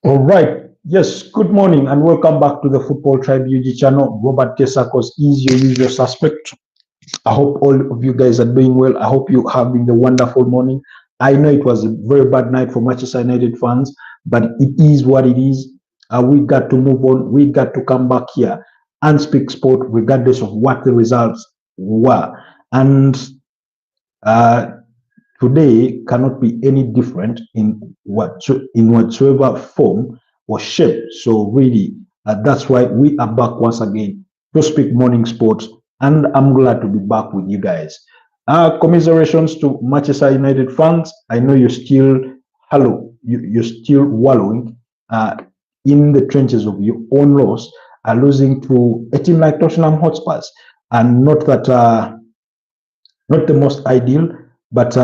All right. Yes. Good morning and welcome back to the Football Tribe UG channel. Robert Kesakos is your usual suspect. I hope all of you guys are doing well. I hope you having a wonderful morning. I know it was a very bad night for Manchester United fans, but it is what it is. We got to move on. We got to come back here and speak sport regardless of what the results were. And uh, today cannot be any different in whatsoever form or shape. So really, that's why we are back once again to speak morning sports, and I'm glad to be back with you guys. Commiserations to Manchester United fans. I know you're still you're still wallowing in the trenches of your own loss, losing to a team like Tottenham Hotspurs, and not the most ideal, but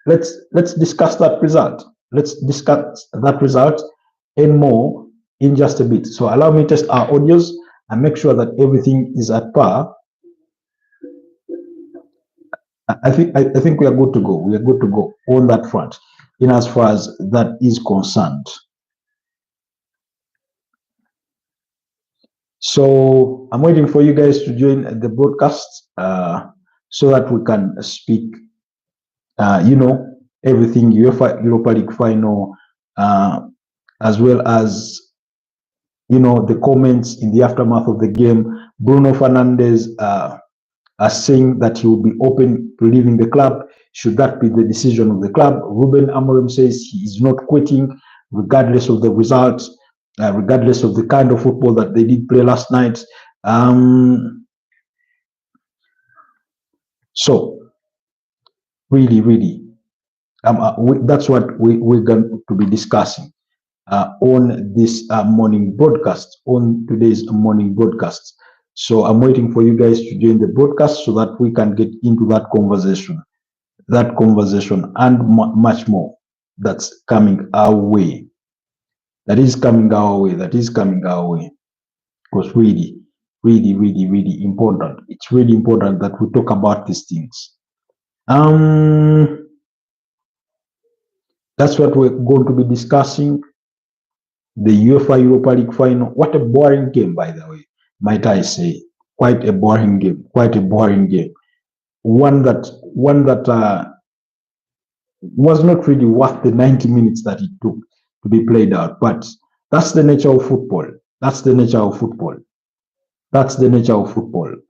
let's discuss that result. Let's discuss that result and more in just a bit. So allow me to test our audios and make sure that everything is at par. I think we are good to go. We are good to go on that front, in as far as that is concerned. So I'm waiting for you guys to join the broadcast so that we can speak everything UEFA Europa League final, as well as, the comments in the aftermath of the game. Bruno Fernandes are saying that he will be open to leaving the club should that be the decision of the club. Ruben Amorim says he is not quitting regardless of the results, regardless of the kind of football that they did play last night. So really, that's what we're going to be discussing on this morning broadcast, on today's morning broadcast. So I'm waiting for you guys to join the broadcast so that we can get into that conversation and much more that's coming our way. That is coming our way. Because really important. It's really important that we talk about these things. That's what we're going to be discussing. The UEFA Europa League final. What a boring game, by the way, might I say. Quite a boring game. One that was not really worth the 90 minutes that it took to be played out. But that's the nature of football.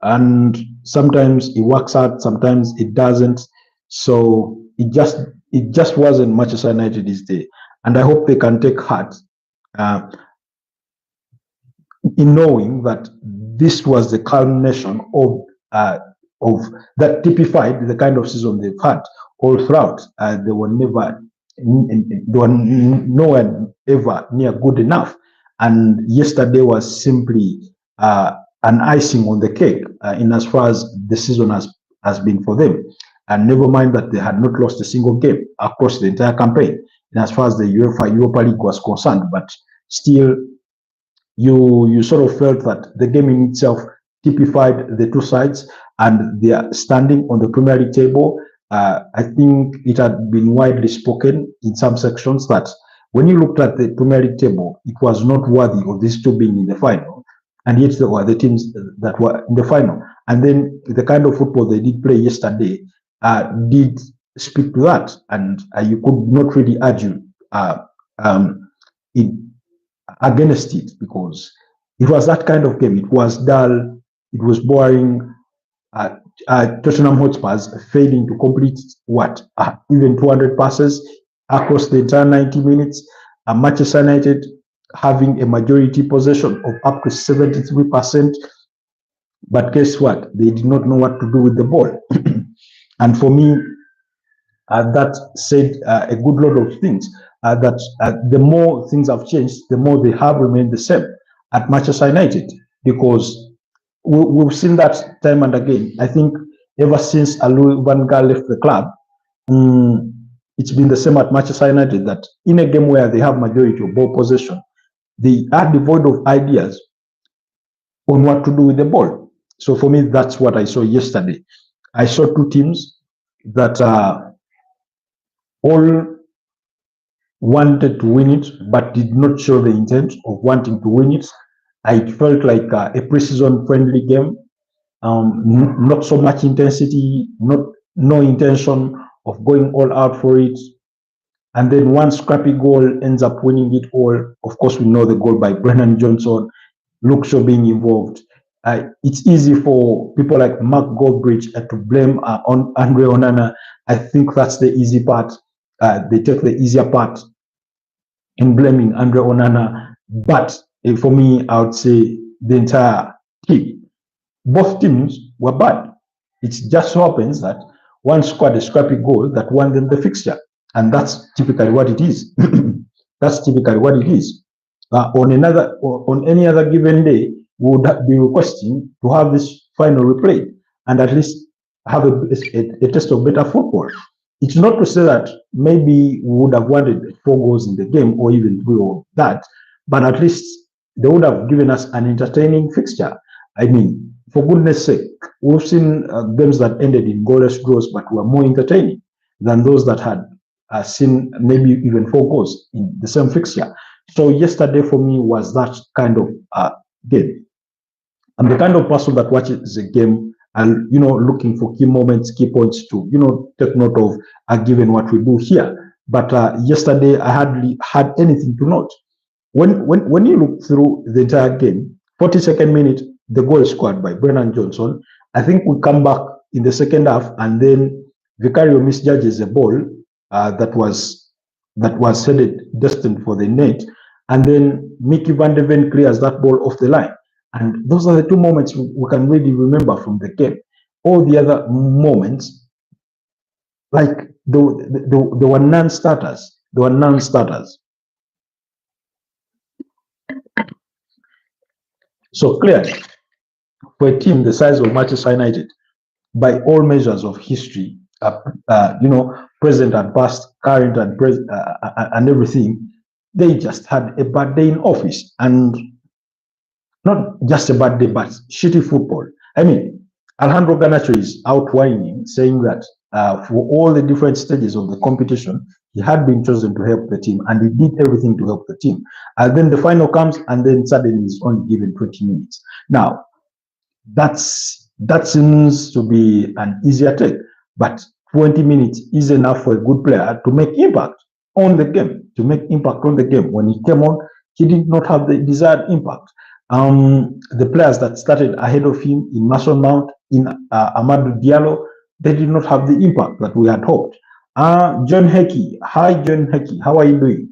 And sometimes it works out, sometimes it doesn't. So it just wasn't Manchester United's day. And I hope they can take heart in knowing that this was the culmination of that typified the kind of season they've had all throughout. They were nowhere ever near good enough, and yesterday was simply an icing on the cake in as far as the season has been for them. And never mind that they had not lost a single game across the entire campaign in as far as the UEFA Europa League was concerned. But still, you sort of felt that the game in itself typified the two sides and their standing on the Premier League table. I think it had been widely spoken in some sections that when you looked at the Premier League table, it was not worthy of these two being in the final. And yet there were the teams that were in the final. And then the kind of football they did play yesterday did speak to that. And you could not really argue against it, because it was that kind of game. It was dull, it was boring. Tottenham Hotspurs failing to complete even 200 passes across the entire 90 minutes. Manchester United having a majority possession of up to 73%. But guess what? They did not know what to do with the ball. And for me, that said a good lot of things. That the more things have changed, the more they have remained the same at Manchester United, because we've seen that time and again. I think ever since Louis van Gaal left the club, it's been the same at Manchester United, that in a game where they have majority of ball possession, they are devoid of ideas on what to do with the ball. So for me, that's what I saw yesterday. I saw two teams that all wanted to win it, but did not show the intent of wanting to win it. I felt like a preseason friendly game. Not so much intensity, no intention of going all out for it. And then one scrappy goal ends up winning it all. Of course, we know the goal by Brennan Johnson, Luke Shaw being involved. It's easy for people like Mark Goldbridge to blame on Andre Onana. I think that's the easy part. They take the easier part in blaming Andre Onana. But for me, I would say the entire team. Both teams were bad. It just so happens that one scored a scrappy goal that won them the fixture. And that's typically what it is. That's typically what it is. On any other given day, we would be requesting to have this final replayed and at least have a taste of better football. It's not to say that maybe we would have wanted 4 goals in the game or even 3 or that, but at least they would have given us an entertaining fixture. I mean, for goodness sake, we've seen games that ended in goalless draws but were more entertaining than those that had seen maybe even 4 goals in the same fixture. So yesterday for me was that kind of game. I'm the kind of person that watches the game and, looking for key moments, key points to, take note of, given what we do here. But yesterday I hardly had anything to note. When you look through the entire game, 42nd minute, the goal scored by Brennan Johnson. I think we come back in the second half, and then Vicario misjudges a ball that was headed destined for the net, and then Mickey van de Ven clears that ball off the line. And those are the 2 moments we can really remember from the game. All the other moments, like there were non-starters. There were non-starters. So clearly, for a team the size of Manchester United, by all measures of history, present and past, current and everything, they just had a bad day in office, and not just a bad day, but shitty football. I mean, Alejandro Garnacho is out whining, saying that for all the different stages of the competition, he had been chosen to help the team, and he did everything to help the team. And then the final comes, and then suddenly he's only given 20 minutes. Now, that seems to be an easier take, but 20 minutes is enough for a good player to make impact on the game. When he came on, he did not have the desired impact. The players that started ahead of him in Mason Mount, in Amadou Diallo, they did not have the impact that we had hoped. John Hecky, hi John Hecky, how are you doing?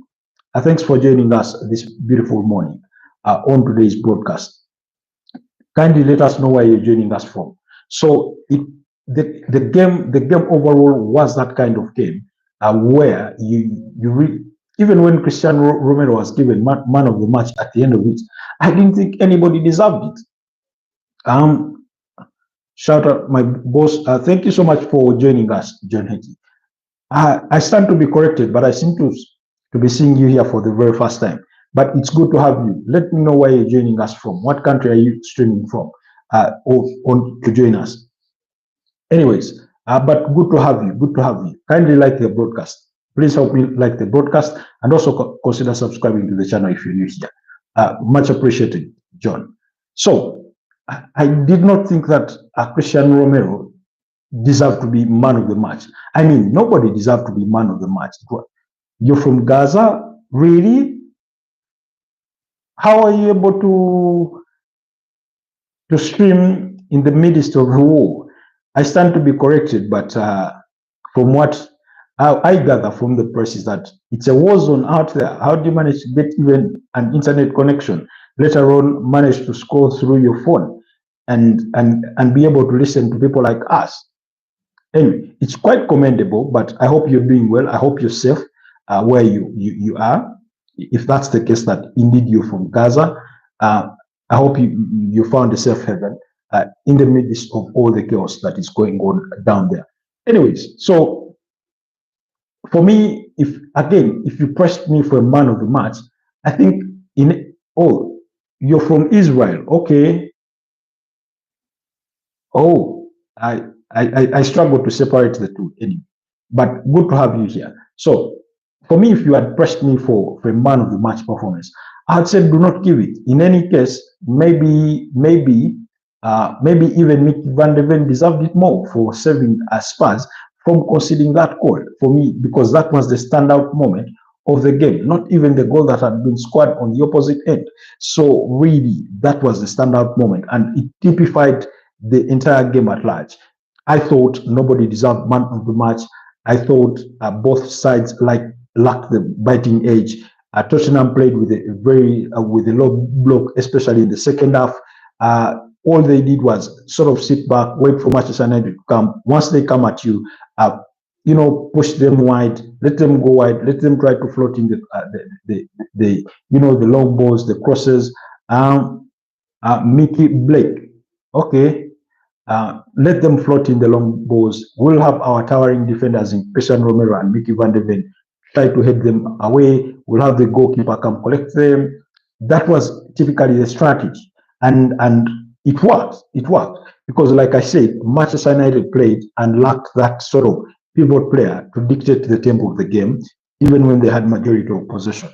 Thanks for joining us this beautiful morning on today's broadcast. Kindly let us know where you're joining us from. So the game overall was that kind of game where you read, even when Cristiano Romero was given man of the match at the end of it, I didn't think anybody deserved it. Shout out my boss. Thank you so much for joining us, John Hickey. I stand to be corrected, but I seem to be seeing you here for the very first time. But it's good to have you. Let me know where you're joining us from. What country are you streaming from to join us? Anyways, but good to have you. Good to have you. Kindly like the broadcast. Please help me like the broadcast, and also consider subscribing to the channel if you're new here. Much appreciated, John. So I did not think that Cristiano Romero deserved to be man of the match. I mean, nobody deserved to be man of the match. You're from Gaza? Really? How are you able to stream in the midst of the war? I stand to be corrected, but from what I gather from the press is that it's a war zone out there. How do you manage to get even an internet connection, let alone manage to scroll through your phone and be able to listen to people like us? Anyway, it's quite commendable, but I hope you're doing well. I hope you're safe where you are. If that's the case, that indeed you're from Gaza, I hope you found a safe haven in the midst of all the chaos that is going on down there. Anyways, so for me, if you pressed me for a man of the match, I think you're from Israel, okay. Oh, I struggle to separate the two anyway, but good to have you here. So for me, if you had pressed me for a man of the match performance, I had said do not give it. In any case, maybe even Mick van de Ven deserved it more for saving Spurs from conceding that goal for me, because that was the standout moment of the game, not even the goal that had been scored on the opposite end. So really, that was the standout moment, and it typified the entire game at large. I thought nobody deserved man of the match. I thought both sides lacked the biting edge. Tottenham played with a low block, especially in the second half. All they did was sort of sit back, wait for Manchester United to come. Once they come at you, push them wide, let them go wide, let them try to float in the long balls, the crosses. Mickey Blake, okay, let them float in the long balls. We'll have our towering defenders in Christian Romero and Mickey van de Ven try to head them away. We'll have the goalkeeper come collect them. That was typically the strategy, and it worked. It worked because, like I said, Manchester United played and lacked that sort of pivot player to dictate the tempo of the game, even when they had majority of possession.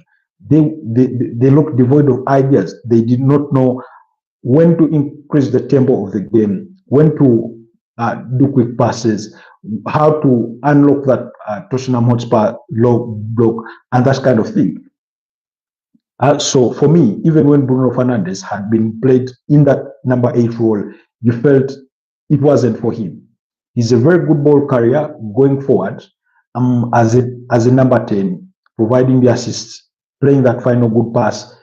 They looked devoid of ideas. They did not know when to increase the tempo of the game, when to do quick passes, how to unlock that Tottenham Hotspur low block, and that kind of thing. So for me, even when Bruno Fernandes had been played in that number 8 role, you felt it wasn't for him. He's a very good ball carrier going forward, as a number 10, providing the assists, playing that final good pass.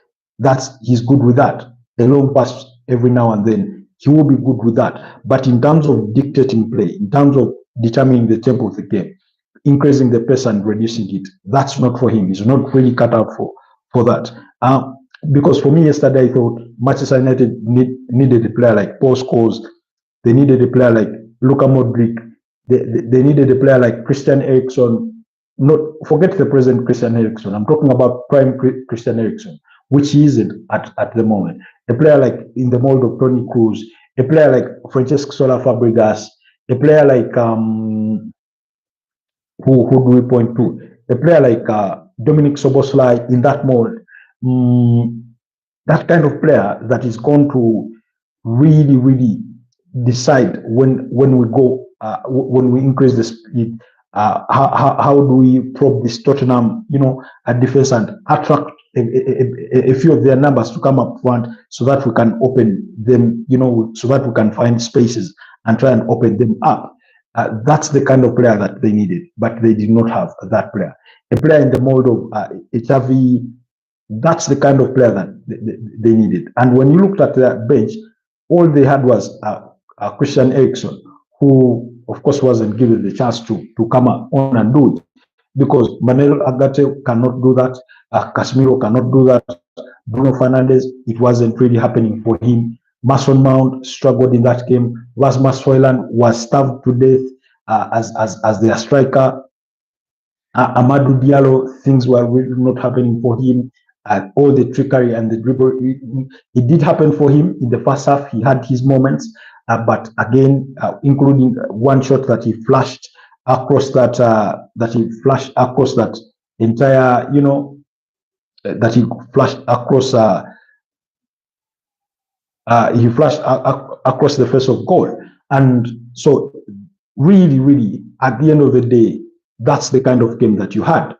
He's good with that. A long pass every now and then, he will be good with that. But in terms of dictating play, in terms of determining the tempo of the game, increasing the pace and reducing it, that's not for him. He's not really cut out for that. Because for me yesterday, I thought Manchester United needed a player like Paul Scholes. They needed a player like Luka Modric. They needed a player like Christian Eriksen. Not forget the present Christian Eriksen. I'm talking about prime Christian Eriksen, which he isn't at the moment. A player like in the mold of Toni Kroos, a player like Francesco Sola Fabregas, a player like who do we point to? A player like Dominic Soboslai in that mold. That kind of player that is going to really decide when we go when we increase the speed. How do we probe this Tottenham, at defense and attract a few of their numbers to come up front so that we can open them, so that we can find spaces and try and open them up. That's the kind of player that they needed, but they did not have that player. A player in the mold of Xavi, that's the kind of player that they needed. And when you looked at their bench, all they had was Christian Eriksen, who, of course, wasn't given the chance to come on and do it, because Manuel Agate cannot do that, Casemiro cannot do that, Bruno Fernandes, it wasn't really happening for him. Mason Mount struggled in that game. Rasmus Højlund was starved to death as their striker. Amadou Diallo, things were really not happening for him. All the trickery and the dribble, it did happen for him in the first half. He had his moments, but again, including one shot that he flashed across that entire, that he flashed across. He flashed across the face of goal, and so really, at the end of the day, that's the kind of game that you had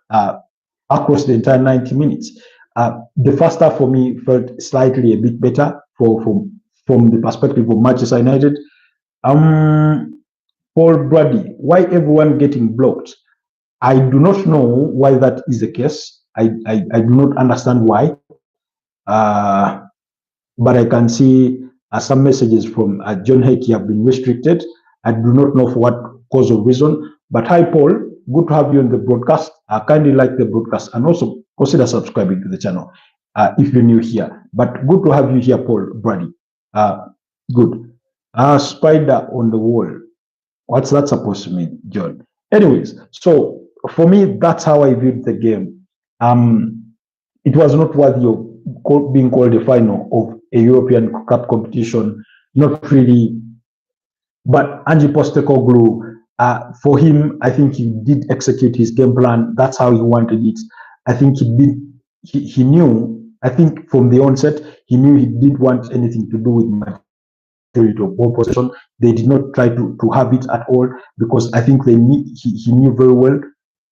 across the entire 90 minutes. The first half for me felt slightly a bit better from the perspective of Manchester United. Paul Brady, why everyone getting blocked? I do not know why that is the case. I do not understand why. But I can see some messages from John Hickey have been restricted. I do not know for what cause or reason. But hi, Paul. Good to have you on the broadcast. I kindly like the broadcast and also consider subscribing to the channel if you're new here. But good to have you here, Paul Brady. Good. Spider on the wall. What's that supposed to mean, John? Anyways, so for me, that's how I viewed the game. It was not worthy of being called the final of a European Cup competition. Not really. But Ange Postecoglou For him, I think he did execute his game plan. That's how he wanted it. I think he did. He knew. I think from the onset, he knew he didn't want anything to do with majority of ball possession. They did not try to have it at all because I think he knew very well.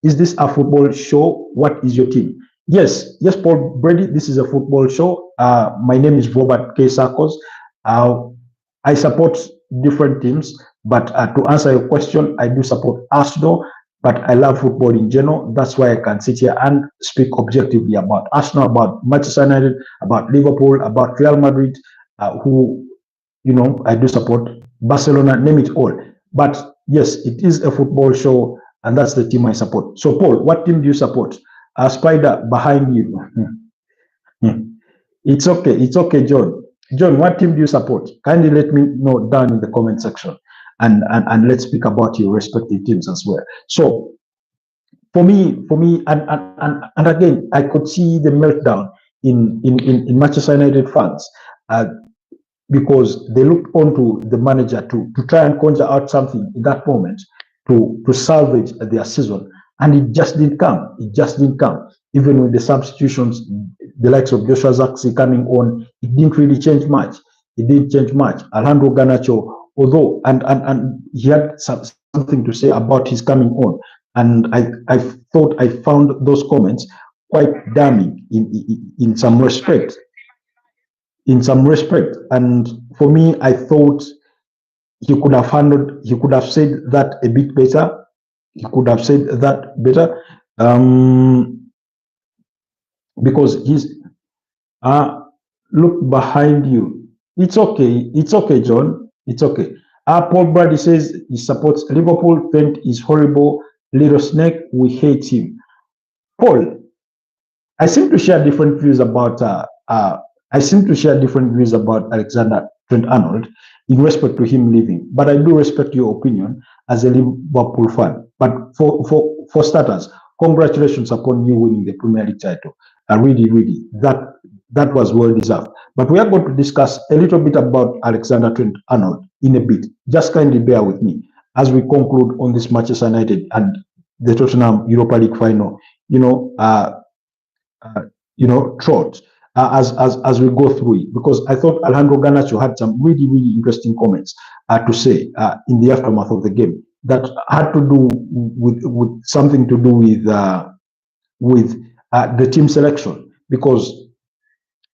Is this a football show? What is your team? Yes, Paul Brady. This is a football show. My name is Robert K. Sarkos. I support different teams, but to answer your question, I do support Arsenal, but I love football in general. That's why I can sit here and speak objectively about Arsenal, about Manchester United, about Liverpool, about Real Madrid, who, I do support Barcelona, name it all. But yes, it is a football show, and that's the team I support. So, Paul, what team do you support? Spider behind you. It's okay, John. John, what team do you support? Kindly let me know down in the comment section, and let's speak about your respective teams as well. So, for me, and again, I could see the meltdown in Manchester United fans because they looked onto the manager to try and conjure out something in that moment to salvage their season, and it just didn't come. It just didn't come. Even with the substitutions, the likes of Joshua Zirkzee coming on, it didn't really change much. It didn't change much. Alejandro Garnacho, although, and he had something to say about his coming on, and I thought I found those comments quite damning in some respect. And for me, I thought he could have said that a bit better. He could have said that better. Because he's look behind you. It's okay, John. It's okay. Paul Brady says he supports Liverpool. Trent is horrible. Little snake, we hate him. Paul, I seem to share different views about Alexander Trent Arnold in respect to him leaving. But I do respect your opinion as a Liverpool fan. But for starters, congratulations upon you winning the Premier League title. Really, that was well deserved. But we are going to discuss a little bit about Alexander Trent Arnold in a bit. Just kindly bear with me as we conclude on this Manchester United and the Tottenham Europa League final. Trot as we go through it, because I thought Alejandro Garnacho had some really interesting comments to say in the aftermath of the game that had to do with something to do with the team selection, because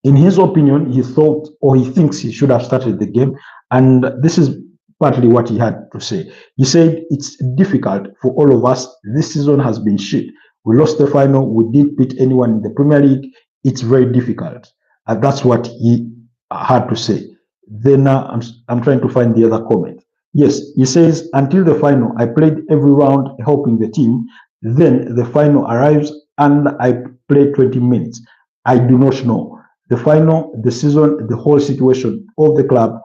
in his opinion, he thought, or he thinks, he should have started the game, and this is partly what he had to say. He said it's difficult for all of us. This season has been shit. We lost the final. We didn't beat anyone in the Premier League. It's very difficult. And that's what he had to say. Then I'm trying to find the other comment. Yes, he says, until the final, I played every round helping the team. Then the final arrives and I played 20 minutes. I do not know. The final, the season, the whole situation of the club,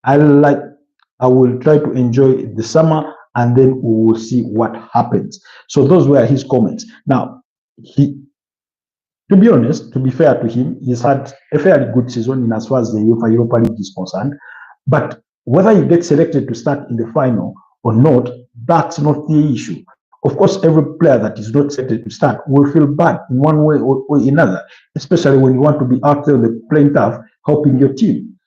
I will try to enjoy the summer, and then we will see what happens. So those were his comments. Now, to be honest, to be fair to him, he's had a fairly good season in as far as the UEFA Europa League is concerned. But whether he gets selected to start in the final or not, that's not the issue. Of course, every player that is not selected to start will feel bad in one way or another, especially when you want to be out there on the playing turf helping your team.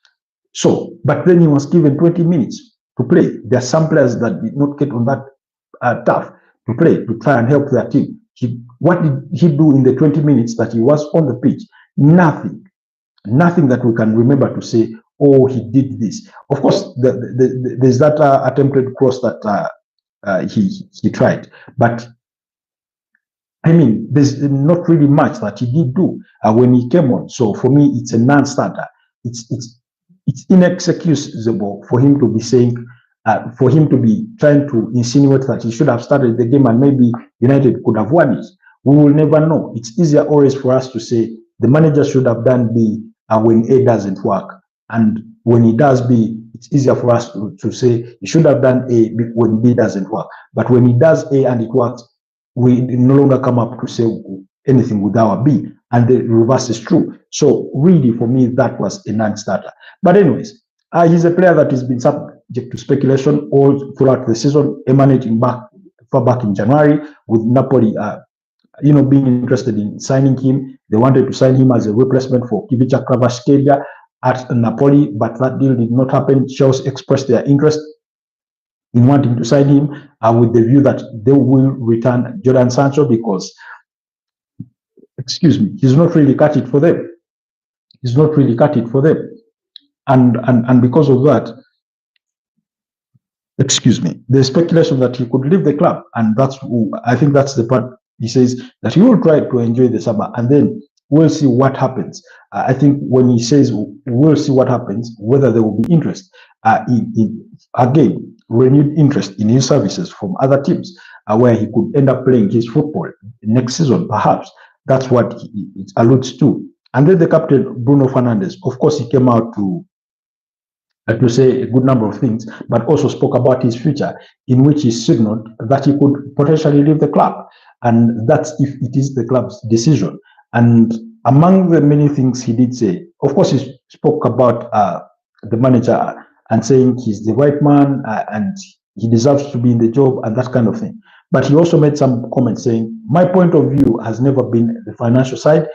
So, but then he was given 20 minutes to play. There are some players that did not get on that turf to play, to try and help their team. What did he do in the 20 minutes that he was on the pitch? Nothing that we can remember to say, oh, he did this. Of course, there's that attempted cross that he tried, but I mean, there's not really much that he did do when he came on. So for me, it's a non-starter. It's inexcusable for him to be saying, for him to be trying to insinuate that he should have started the game and maybe United could have won it. We will never know. It's easier always for us to say the manager should have done B when A doesn't work. And when he does B, it's easier for us to say he should have done A when B doesn't work. But when he does A and it works, we no longer come up to say anything with our B. And the reverse is true. So really, for me, that was a non-starter. But anyways, he's a player that has been subject to speculation all throughout the season, emanating far back in January, with Napoli, being interested in signing him. They wanted to sign him as a replacement for Ivica Kvaratskhelia at Napoli, but that deal did not happen. Chelsea expressed their interest in wanting to sign him with the view that they will return Jordan Sancho because, he's not really cut it for them. He's not really cut it for them. And because of that, there's speculation that he could leave the club. And I think that's the part he says that he will try to enjoy the summer and then we'll see what happens. I think when he says we'll see what happens, whether there will be interest again, renewed interest in his services from other teams where he could end up playing his football next season, perhaps. That's what it alludes to. And then the captain, Bruno Fernandes, of course, he came out to say a good number of things, but also spoke about his future, in which he signaled that he could potentially leave the club. And that's if it is the club's decision. And among the many things he did say, of course, he spoke about the manager and saying he's the right man and he deserves to be in the job and that kind of thing. But he also made some comments saying, my point of view has never been the financial side.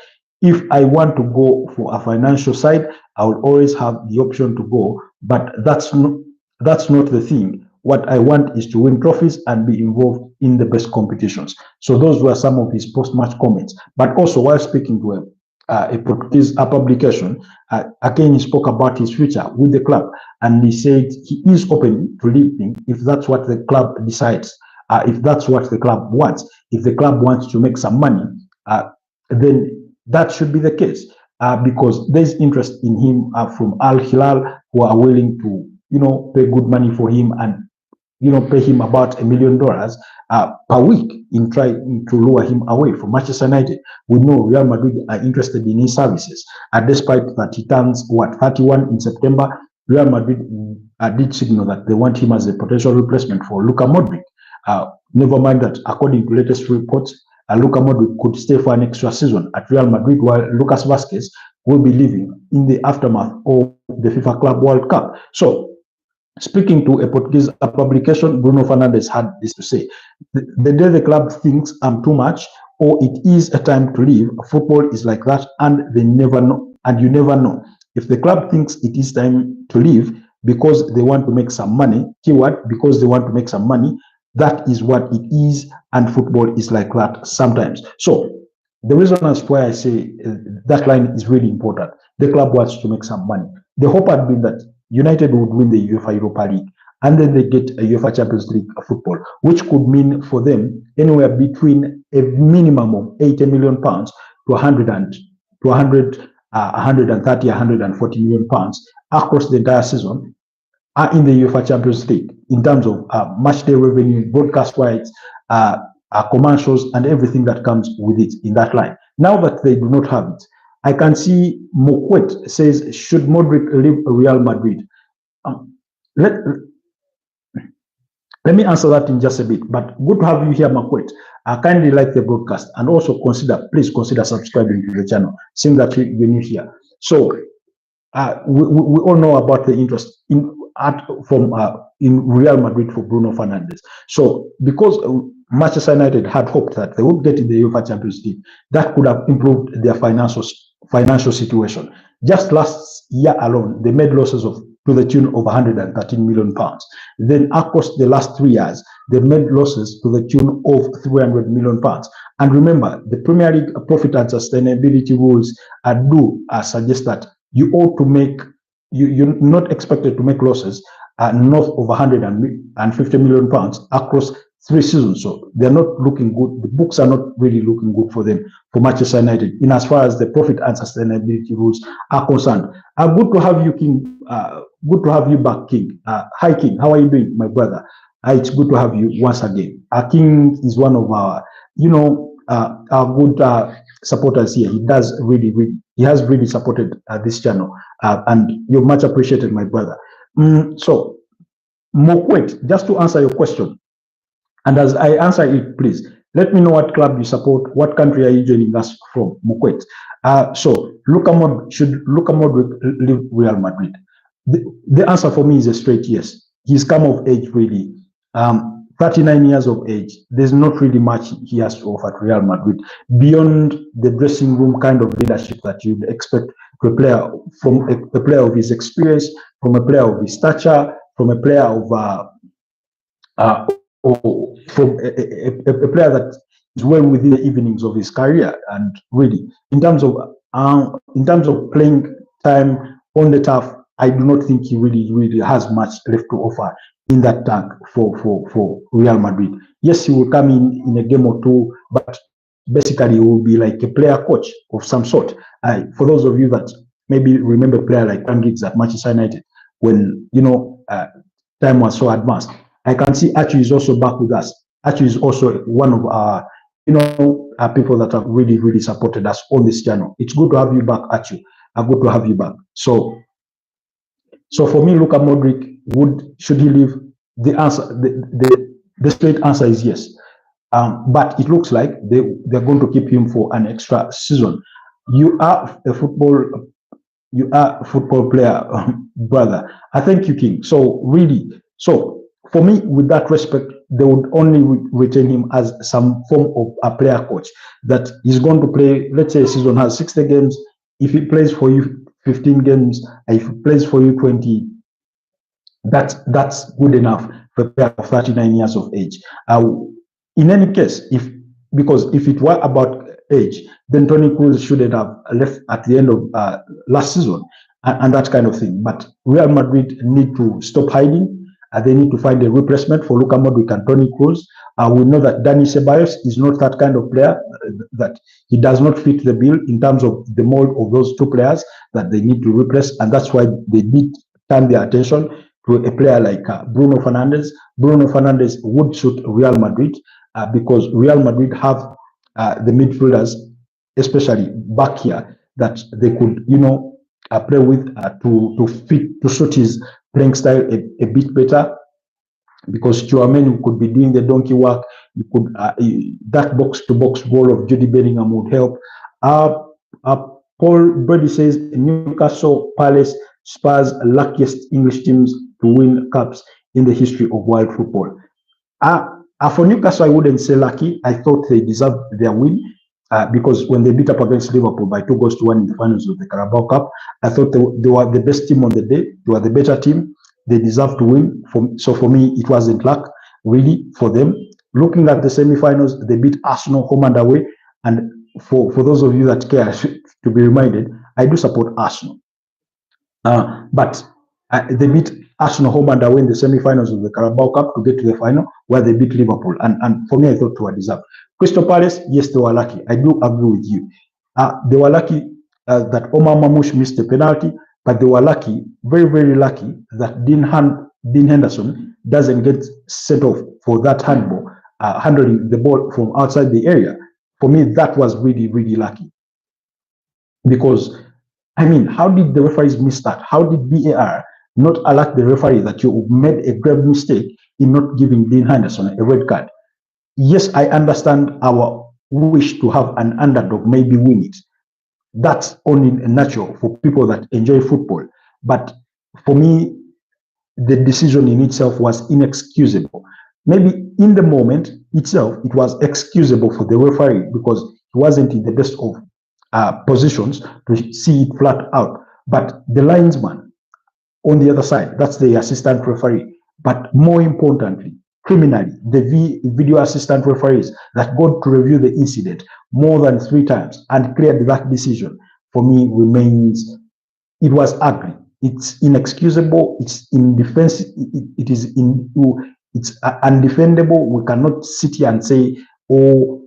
If I want to go for a financial side, I will always have the option to go, but that's not the thing. What I want is to win trophies and be involved in the best competitions. So those were some of his post-match comments. But also, while speaking to a Portuguese publication, again, he spoke about his future with the club, and he said he is open to leaving if that's what the club decides, if that's what the club wants. If the club wants to make some money, then that should be the case, because there's interest in him from Al Hilal, who are willing to, pay good money for him and, pay him about $1 million per week in trying to lure him away from Manchester United. We know Real Madrid are interested in his services, despite that he turns 31 in September. Real Madrid did signal that they want him as a potential replacement for Luka Modric. Never mind that, according to latest reports, Luka Modric could stay for an extra season at Real Madrid, while Lucas Vazquez will be leaving in the aftermath of the FIFA Club World Cup. So, speaking to a Portuguese publication, Bruno Fernandes had this to say: the day the club thinks I'm too much, or it is a time to leave, football is like that, and they never know, and you never know. If the club thinks it is time to leave because they want to make some money, keyword, because they want to make some money, that is what it is, and football is like that sometimes. So the reason as why I say that line is really important. The club wants to make some money. The hope had been that United would win the UEFA Europa League, and then they get a UEFA Champions League football, which could mean for them anywhere between a minimum of £80 million to 130, 140 million pounds across the entire season are in the UEFA Champions League in terms of match day revenue, broadcast rights, commercials, and everything that comes with it in that line. Now that they do not have it, I can see Mokwet says, should Modric leave Real Madrid? Let me answer that in just a bit, but good to have you here, Mokwet. I kindly like the broadcast, and also please consider subscribing to the channel, seeing that you're new here. So we all know about the interest in Real Madrid for Bruno Fernandes. So because Manchester United had hoped that they would get in the UEFA Champions League, that could have improved their financial situation. Just last year alone, they made losses to the tune of 113 million pounds. Then across the last 3 years, they made losses to the tune of 300 million pounds. And remember, the Premier League profit and sustainability rules do suggest that you ought to make, you're not expected to make losses north of 150 million pounds across 3 seasons. So they're not looking good. The books are not really looking good for them, for Manchester United, in as far as the profit and sustainability rules are concerned. Good to have you, King. Good to have you back, King. Hi, King. How are you doing, my brother? It's good to have you once again. King is one of our, our good supporters here. He has really supported this channel, and you're much appreciated, my brother. So, Mokwet, just to answer your question, and as I answer it, please let me know what club you support. What country are you joining us from, Mokwet? So, should Luka Modric leave Real Madrid? The answer for me is a straight yes. he's come of age really. 39 years of age. There's not really much he has to offer to Real Madrid beyond the dressing room kind of leadership that you'd expect to a player from a player of his experience, from a player of his stature, from a player of from a player that is well within the evenings of his career. And really, in terms of playing time on the turf, I do not think he really has much left to offer in that tank for Real Madrid. Yes, he will come in a game or two, but basically he will be like a player coach of some sort. For those of you that maybe remember a player like Van Giggs at Manchester United, when time was so advanced, I can see Archie is also back with us. Archie is also one of our people that have really supported us on this channel. It's good to have you back, Archie. Good to have you back. So for me, Luka Modric, should he leave? The answer, the straight answer is yes. But it looks like they're going to keep him for an extra season. You are a football player, brother. I thank you, King. So for me, with that respect, they would only retain him as some form of a player coach that is going to play. Let's say a season has 60 games. If he plays for you 15 games, if he plays for you 20, that's good enough for a player of 39 years of age. In any case, because if it were about age, then Toni Kroos shouldn't have left at the end of last season and that kind of thing. But Real Madrid need to stop hiding. They need to find a replacement for Luka Modric and Toni Kroos. We know that Dani Ceballos is not that kind of player, that he does not fit the bill in terms of the mold of those two players that they need to replace. And that's why they did turn their attention to a player like Bruno Fernandes. Bruno Fernandes would suit Real Madrid because Real Madrid have the midfielders, especially back here, that they could, play with to suit his playing style a bit better, because Tchouaméni could be doing the donkey work. You could that box-to-box ball of Jude Bellingham would help. Paul Brady says Newcastle, Palace, Spurs, luckiest English teams to win cups in the history of world football. For Newcastle, I wouldn't say lucky. I thought they deserved their win. Because when they beat up against Liverpool by 2-1 in the finals of the Carabao Cup, I thought they were the best team on the day. They were the better team. They deserved to win. So for me, it wasn't luck, really, for them. Looking at the semi-finals, they beat Arsenal home and away. And for those of you that care to be reminded, I do support Arsenal. But they beat Arsenal home and away in the semi-finals of the Carabao Cup to get to the final, where they beat Liverpool. And for me, I thought they were deserved. Crystal Palace, yes, they were lucky. I do agree with you. They were lucky that Omar Mamouche missed the penalty, but they were lucky, very lucky, that Dean Henderson doesn't get sent off for that handball, handling the ball from outside the area. For me, that was really lucky. Because, I mean, how did the referees miss that? How did VAR not alert the referee that you made a grave mistake in not giving Dean Henderson a red card? Yes, I understand our wish to have an underdog maybe win it. That's only natural for people that enjoy football. But for me, the decision in itself was inexcusable. Maybe in the moment itself, it was excusable for the referee because he wasn't in the best of positions to see it flat out. But the linesman on the other side, that's the assistant referee. But more importantly, criminally, the video assistant referees that got to review the incident more than 3 times and cleared that decision, for me, remains, it was ugly. It's inexcusable. It's indefensible. It's undefendable. We cannot sit here and say, oh,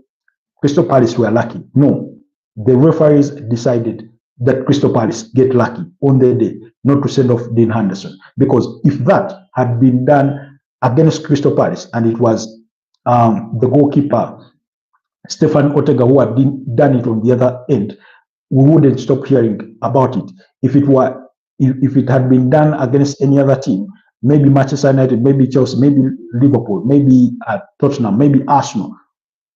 Crystal Palace were lucky. No, the referees decided that Crystal Palace get lucky on their day, not to send off Dean Henderson. Because if that had been done against Crystal Palace, and it was the goalkeeper, Stefan Ortega, who had done it on the other end, we wouldn't stop hearing about it. If it had been done against any other team, maybe Manchester United, maybe Chelsea, maybe Liverpool, maybe Tottenham, maybe Arsenal,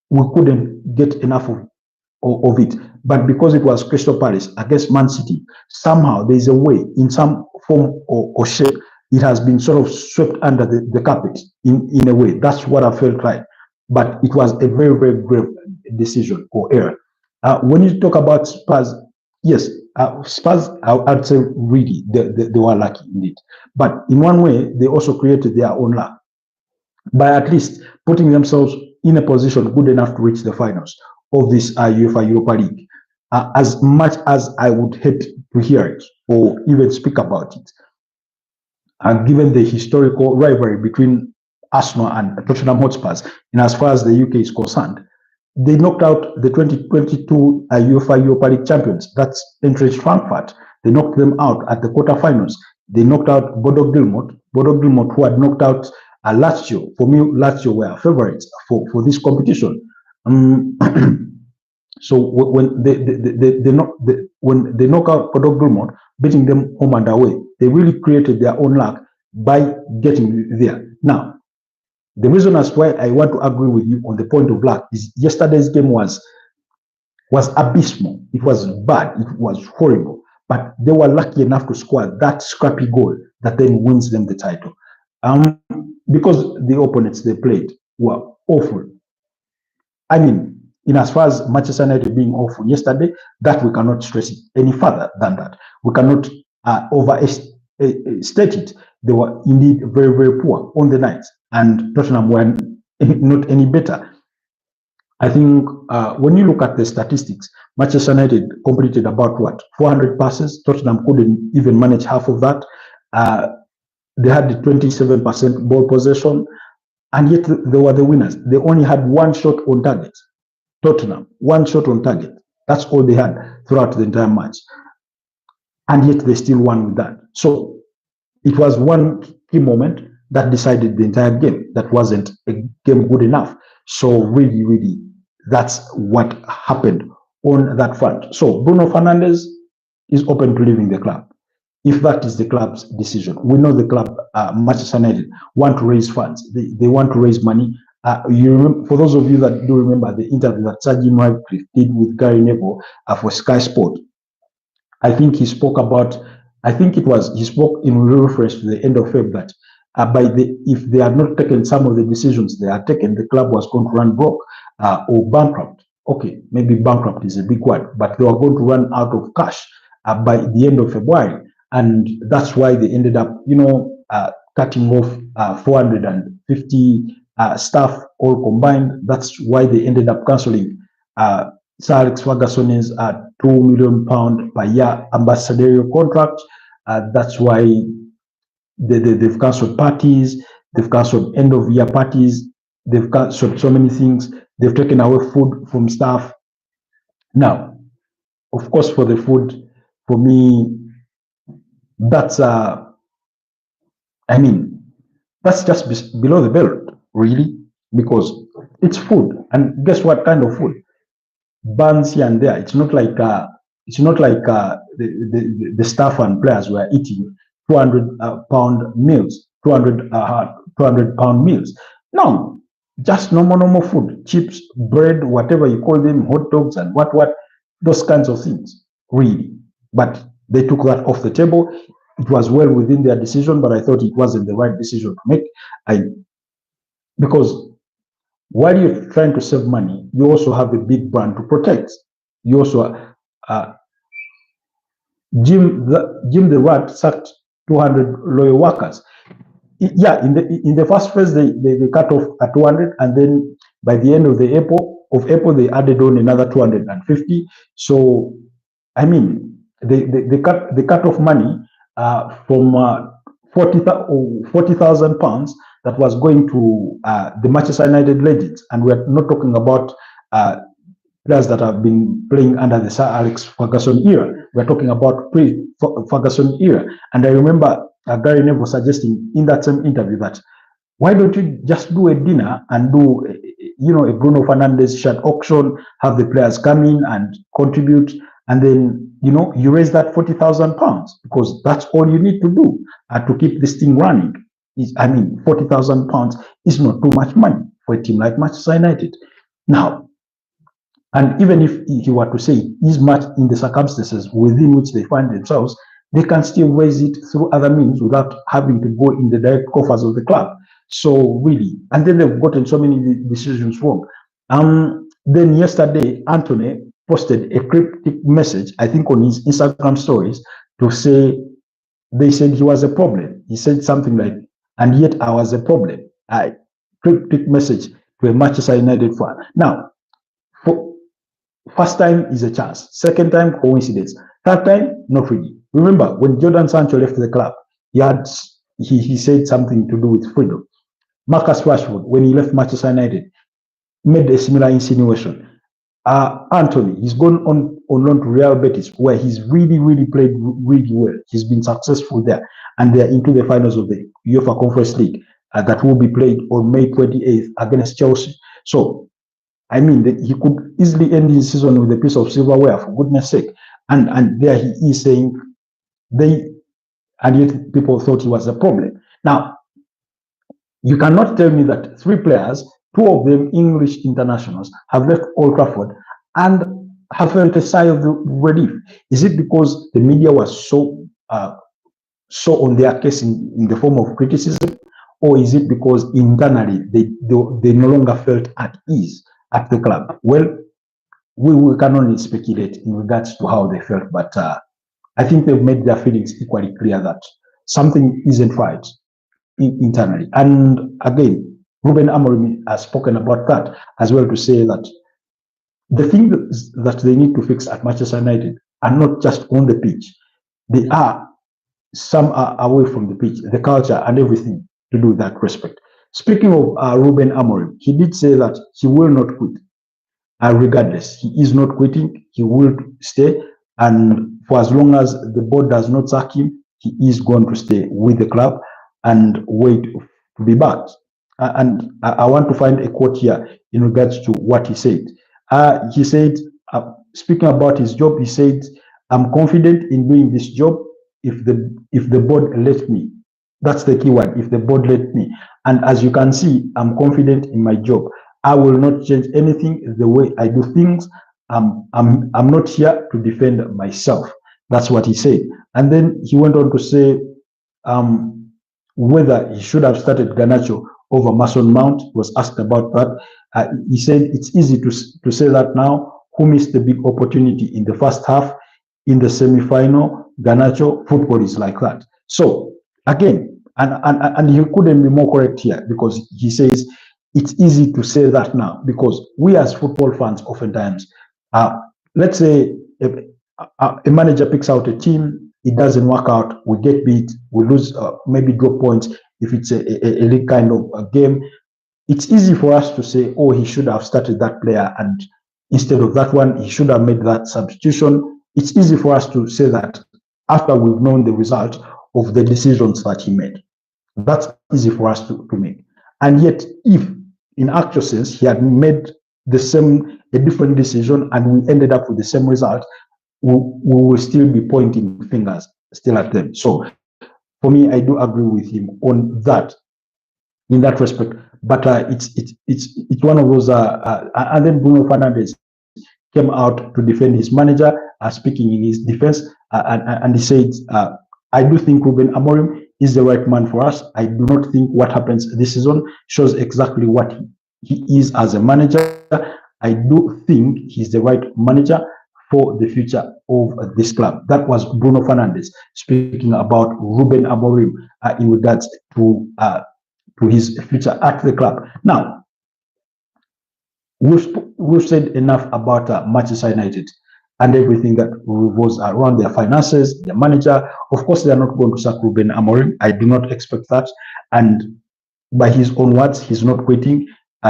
we couldn't get enough of it. But because it was Crystal Palace against Man City, somehow there's a way, in some form or shape, it has been sort of swept under the carpet in a way. That's what I felt like. But it was a very, very grave decision or error. When you talk about Spurs, yes, Spurs, I'd say really, they were lucky indeed. But in one way, they also created their own luck by at least putting themselves in a position good enough to reach the finals of this UEFA Europa League. As much as I would hate to hear it or even speak about it, and given the historical rivalry between Arsenal and Tottenham Hotspurs, in as far as the UK is concerned, they knocked out the 2022 UEFA Europa League champions. That's Eintracht Frankfurt. They knocked them out at the quarterfinals. They knocked out Bodo Glimt, who had knocked out Lazio. For me, Lazio were favorites for this competition. So when they knock out Bodo Glimt, beating them home and away, they really created their own luck by getting there. Now, the reason as why I want to agree with you on the point of luck is yesterday's game was abysmal. It was bad. It was horrible. But they were lucky enough to score that scrappy goal that then wins them the title. Because the opponents they played were awful. I mean, in as far as Manchester United being awful yesterday, that we cannot stress it any further than that. We cannot overstate it. They were indeed very, very poor on the night, and Tottenham were not any better. I think when you look at the statistics, Manchester United completed about 400 passes. Tottenham couldn't even manage half of that. They had the 27% ball possession, and yet they were the winners. They only had one shot on target. Tottenham, one shot on target. That's all they had throughout the entire match. And yet they still won with that. So it was one key moment that decided the entire game. That wasn't a game good enough. So really, really, that's what happened on that front. So Bruno Fernandes is open to leaving the club. If that is the club's decision, we know the club, Manchester United, want to raise funds. They want to raise money. You remember, for those of you that do remember the interview that Sir Jim Ratcliffe did with Gary Neville for Sky Sport, I think he spoke about, he spoke in reference to the end of February that if they had not taken some of the decisions they had taken, the club was going to run broke or bankrupt. Okay, maybe bankrupt is a big word, but they were going to run out of cash by the end of February. And that's why they ended up, cutting off 450 staff all combined. That's why they ended up cancelling Sir Alex Ferguson's £2 million per year ambassadorial contract. That's why they've cancelled parties, they've cancelled end of year parties, they've cancelled so many things, they've taken away food from staff. Now, of course, for the food, for me, that's that's just below the belt, really, because it's food. And guess what kind of food? Buns here and there. It's not like the staff and players were eating 200-pound meals, 200-pound meals. No, just normal food, chips, bread, whatever you call them, hot dogs and what, those kinds of things, really. But they took that off the table. It was well within their decision, but I thought it wasn't the right decision to make. Because while you're trying to save money, you also have a big brand to protect. You also, Jim the Rat sacked 200 loyal workers. Yeah, in the first phase they cut off at 200, and then by the end of April they added on another 250. So I mean, they cut off money from 40,000 pounds that was going to the Manchester United legends, and we're not talking about players that have been playing under the Sir Alex Ferguson era. We're talking about pre-Ferguson era. And I remember Gary Neville suggesting in that same interview that why don't you just do a dinner and do a Bruno Fernandes shirt auction, have the players come in and contribute, and then you raise that 40,000 pounds, because that's all you need to do to keep this thing running. 40,000 pounds is not too much money for a team like Manchester United. Now, and even if he were to say it is much in the circumstances within which they find themselves, they can still raise it through other means without having to go in the direct coffers of the club. So really, and then they've gotten so many decisions wrong. Then yesterday, Anthony posted a cryptic message, I think on his Instagram stories, to say they said he was a problem. He said something like, and yet I was a problem. A cryptic message to a Manchester United fan. Now, for first time is a chance. Second time, coincidence. Third time, not really. Remember, when Jordan Sancho left the club, he said something to do with freedom. Marcus Rashford, when he left Manchester United, made a similar insinuation. Anthony, he's gone on loan to Real Betis, where he's really played really well. He's been successful there, and they're into the finals of the UEFA Conference League that will be played on May 28th against Chelsea. So, I mean, he could easily end his season with a piece of silverware, for goodness sake. And there he is saying and yet people thought he was a problem. Now, you cannot tell me that 3 players, 2 of them English internationals, have left Old Trafford and have felt a sigh of relief. Is it because the media was so on their case in the form of criticism, or is it because internally they no longer felt at ease at the club? Well, we can only speculate in regards to how they felt, but I think they've made their feelings equally clear that something isn't right internally. And again, Ruben Amorim has spoken about that as well, to say that the thing that they need to fix at Manchester United are not just on the pitch. Some are away from the pitch, the culture and everything to do with that respect. Speaking of Ruben Amorim, he did say that he will not quit. Regardless, he is not quitting. He will stay, and for as long as the board does not sack him, he is going to stay with the club and wait to be backed. And I want to find a quote here in regards to what he said. He said, speaking about his job, he said, "I'm confident in doing this job if the board let me." That's the key word, if the board let me. And as you can see, I'm confident in my job. I will not change anything the way I do things. I'm not here to defend myself. That's what he said. And then he went on to say whether he should have started Garnacho over Mason Mount. He was asked about that. He said it's easy to say that now. Who missed the big opportunity in the first half, in the semi-final? Garnacho. Football is like that. So again, and he couldn't be more correct here, because he says it's easy to say that now, because we as football fans oftentimes, let's say a manager picks out a team, it doesn't work out, we get beat, we lose, maybe drop points if it's a league kind of a game. It's easy for us to say, oh, he should have started that player, and instead of that one, he should have made that substitution. It's easy for us to say that after we've known the result of the decisions that he made. That's easy for us to make. And yet, if in actual sense he had made a different decision and we ended up with the same result, we will still be pointing fingers still at them. So for me, I do agree with him on that, in that respect. But it's one of those. And then Bruno Fernandes came out to defend his manager, speaking in his defense, and he said, "I do think Ruben Amorim is the right man for us. I do not think what happens this season shows exactly what he is as a manager. I do think he's the right manager for the future of this club." That was Bruno Fernandes speaking about Ruben Amorim in regards to his future at the club. Now, we've said enough about Manchester United and everything that revolves around their finances, their manager. Of course, they are not going to sack Ruben Amorim. I do not expect that. And by his own words, he's not quitting.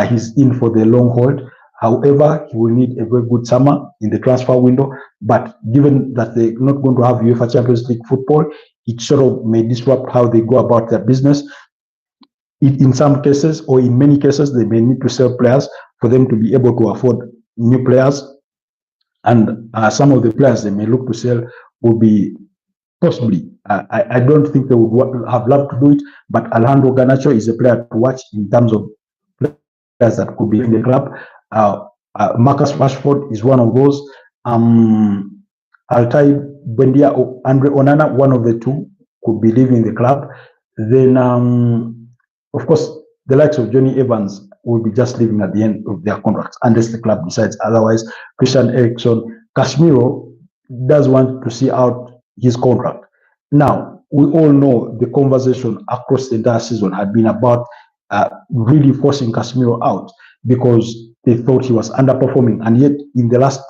He's in for the long haul. However, he will need a very good summer in the transfer window. But given that they're not going to have UEFA Champions League football, it sort of may disrupt how they go about their business. In some cases, or in many cases, they may need to sell players for them to be able to afford new players. And some of the players they may look to sell will be possibly, I don't think they would have loved to do it, but Alejandro Garnacho is a player to watch in terms of players that could be in the club. Marcus Rashford is one of those. Altai Buendia or Andre Onana, one of the two, could be leaving the club. Then, of course, the likes of Johnny Evans will be just leaving at the end of their contracts, unless the club decides otherwise. Christian Eriksen, Casemiro does want to see out his contract. Now, we all know the conversation across the entire season had been about really forcing Casemiro out because they thought he was underperforming, and yet in the last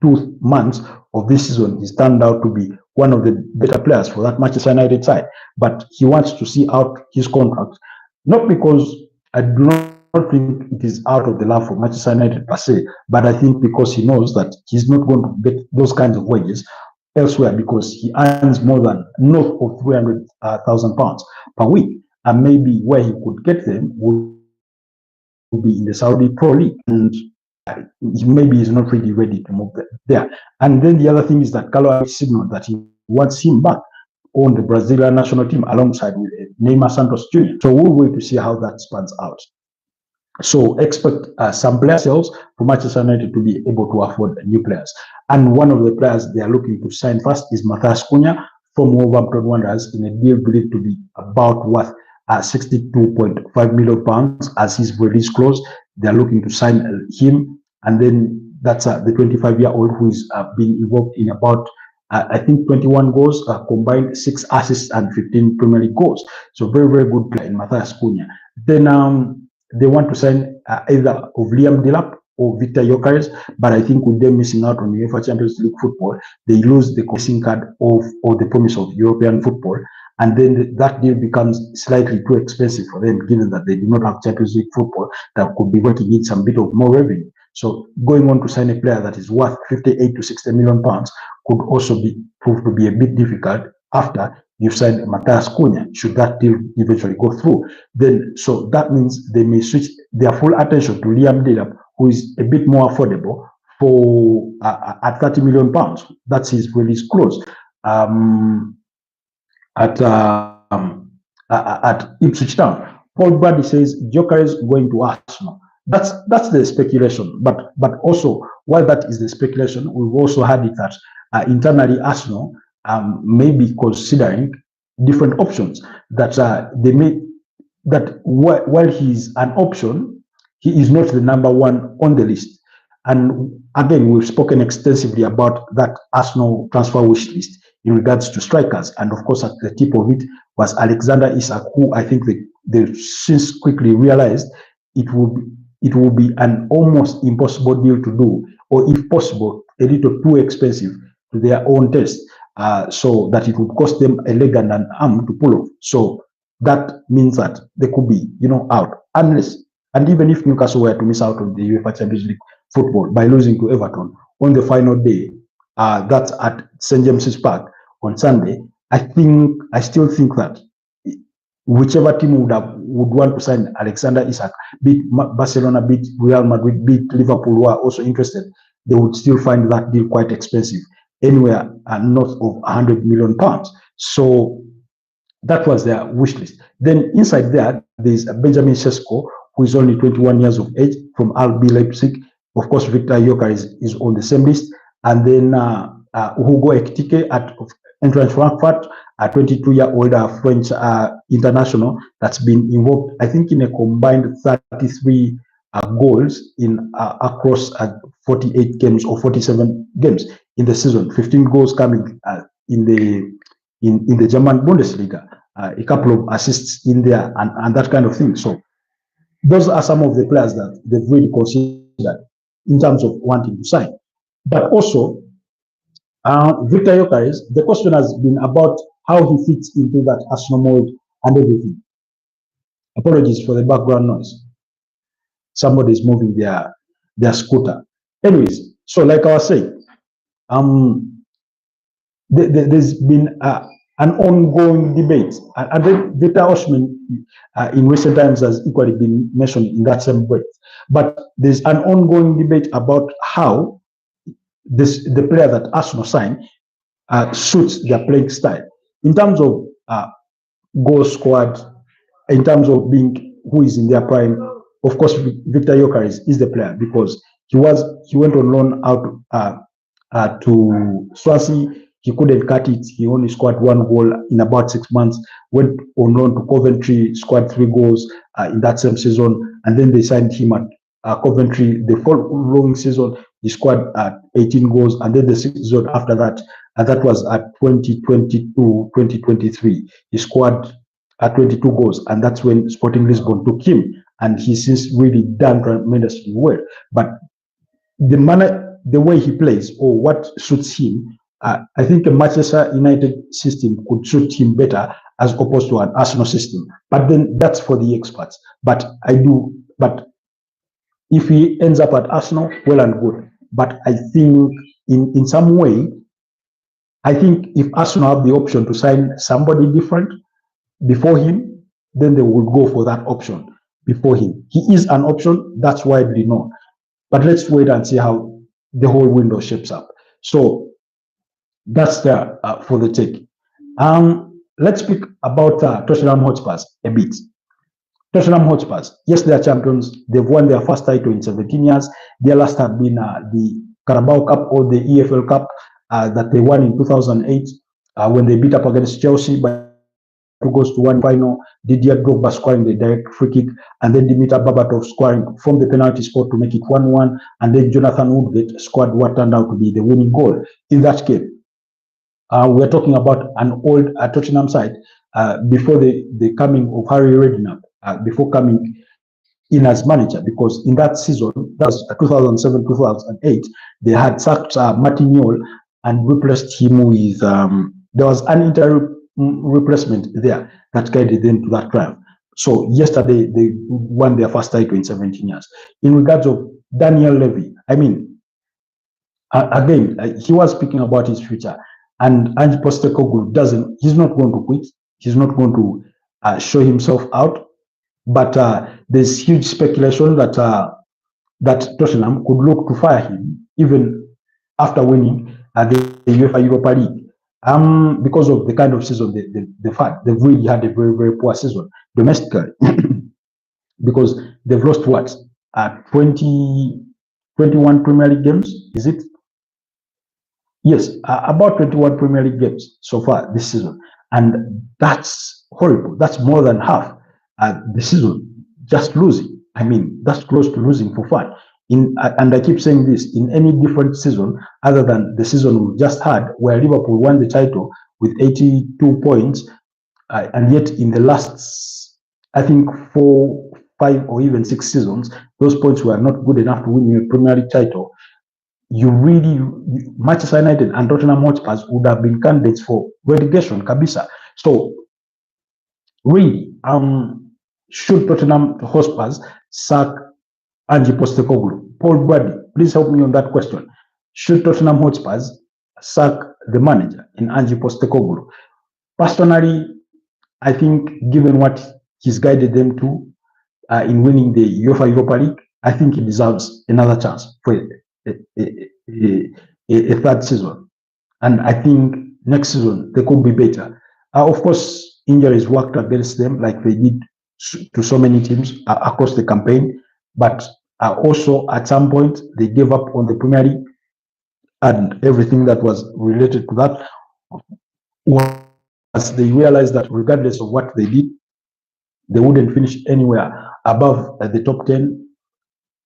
2 months of this season, he's turned out to be one of the better players for that Manchester United side. But he wants to see out his contract, not because I do not think it is out of the love for Manchester United per se, but I think because he knows that he's not going to get those kinds of wages elsewhere, because he earns more than north of £300,000 per week, and maybe where he could get them would be in the Saudi Pro League, and maybe he's not really ready to move there. And then the other thing is that Carlo signaled that he wants him back on the Brazilian national team alongside with Neymar Santos Jr. So we'll wait to see how that spans out. So expect some player sales for Manchester United to be able to afford new players. And one of the players they are looking to sign first is Matthias Cunha from Wolverhampton Wanderers in a deal believed to be about worth £62.5 million as his release clause. They are looking to sign him, and then that's the 25-year-old who is being involved in about I think 21 goals, combined 6 assists and 15 Premier League goals. So very, very good player in Matthias Cunha. Then they want to sign either of Liam Delap or Victor Gyökeres, but I think with them missing out on UEFA Champions League football, they lose the crossing card of the promise of European football, and then that deal becomes slightly too expensive for them, given that they do not have Champions League football that could be going to need some bit of more revenue. So going on to sign a player that is worth 58 to 60 million pounds could also be proved to be a bit difficult after you've signed Matthias Cunha, should that deal eventually go through. Then, so that means they may switch their full attention to Liam Delap, who is a bit more affordable for at 30 million pounds. That's his release clause at Ipswich Town. Paul Bradley says Gyökeres going to Arsenal. That's the speculation, but also while that is the speculation, we've also had it that internally Arsenal may be considering different options that they may, that while he's an option, he is not the number one on the list. And again, we've spoken extensively about that Arsenal transfer wish list in regards to strikers, and of course at the tip of it was Alexander Isak, who I think they since quickly realized it will be an almost impossible deal to do, or if possible, a little too expensive to their own taste, so that it would cost them a leg and an arm to pull off. So that means that they could be, out, unless, and even if Newcastle were to miss out on the UEFA Champions League football by losing to Everton on the final day, that's at St James's Park on Sunday, I still think that whichever team would want to sign Alexander Isak, be it Barcelona, be it Real Madrid, be it Liverpool, who are also interested, they would still find that deal quite expensive, anywhere north of £100 million. So that was their wish list. Then inside there, there's Benjamin Sesko, who is only 21 years of age, from RB Leipzig. Of course, Victor Gyökeres is on the same list. And then Hugo Ekitike at Eintracht Frankfurt, a 22-year-old French international that's been involved, I think, in a combined 33 goals in across 48 games or 47 games in the season. 15 goals coming in the German Bundesliga, a couple of assists in there, and that kind of thing. So those are some of the players that they've really considered in terms of wanting to sign. But also, Victor Gyökeres, the question has been about how he fits into that Arsenal mold and everything. Apologies for the background noise. Somebody is moving their scooter. Anyways, so like I was saying, there's been an ongoing debate, and then Victor Osimhen in recent times has equally been mentioned in that same way. But there's an ongoing debate about how the player that Arsenal signed suits their playing style in terms of goal scored, in terms of being who is in their prime. Of course, Victor Gyökeres is the player because he went on loan out to Swansea. He couldn't cut it. He only scored 1 goal in about 6 months. Went on loan to Coventry, scored 3 goals in that same season, and then they signed him at Coventry. The following season, he scored 18 goals, and then the season after that, and that was at 2022-2023, he scored 22 goals, and that's when Sporting Lisbon took him, and he's since really done tremendously well. But the way he plays, or what suits him, I think a Manchester United system could suit him better as opposed to an Arsenal system. But then that's for the experts. But if he ends up at Arsenal, well and good. But I think in some way, I think if Arsenal have the option to sign somebody different before him, then they will go for that option before him. He is an option, that's widely known. But let's wait and see how the whole window shapes up. So that's there for the take. Let's speak about Tottenham Hotspurs a bit. Tottenham Hotspurs, yes, they are champions. They've won their first title in 17 years. Their last have been the Carabao Cup or the EFL Cup that they won in 2008 when they beat up against Chelsea by 2 goals to 1 final. Didier Drogba scoring the direct free kick, and then Dimitar Berbatov scoring from the penalty spot to make it 1-1, and then Jonathan Woodgate scored what turned out to be the winning goal in that game. We're talking about an old Tottenham side before the coming of Harry Redknapp, before coming in as manager, because in that season, that was 2007-2008, they had sacked Martin Yol and replaced him with, there was an interim replacement there that guided them to that triumph. So yesterday, they won their first title in 17 years. In regards of Daniel Levy, I mean, again, he was speaking about his future, and Ange Postecoglou he's not going to quit. He's not going to show himself out. But there's huge speculation that that Tottenham could look to fire him even after winning the UEFA Europa League, because of the kind of season they've had. They've really had a very, very poor season domestically because they've lost what? 21 Premier League games, is it? Yes, about 21 Premier League games so far this season. And that's horrible. That's more than half the season just losing. I mean, that's close to losing for fun. And I keep saying this, in any different season other than the season we just had, where Liverpool won the title with 82 points, and yet in the last, I think, 4, 5, or even 6 seasons, those points were not good enough to win a Premier League title. Manchester United and Tottenham Hotspurs would have been candidates for relegation, kabisa. So, really, should Tottenham Hotspurs sack Ange Postecoglou? Paul Bradley, please help me on that question. Should Tottenham Hotspurs sack the manager in Ange Postecoglou? Personally, I think given what he's guided them to in winning the UEFA Europa League, I think he deserves another chance for a third season. And I think next season they could be better. Of course, injuries worked against them like they did to so many teams across the campaign, but also at some point they gave up on the Premier League and everything that was related to that, as they realized that regardless of what they did, they wouldn't finish anywhere above the top 10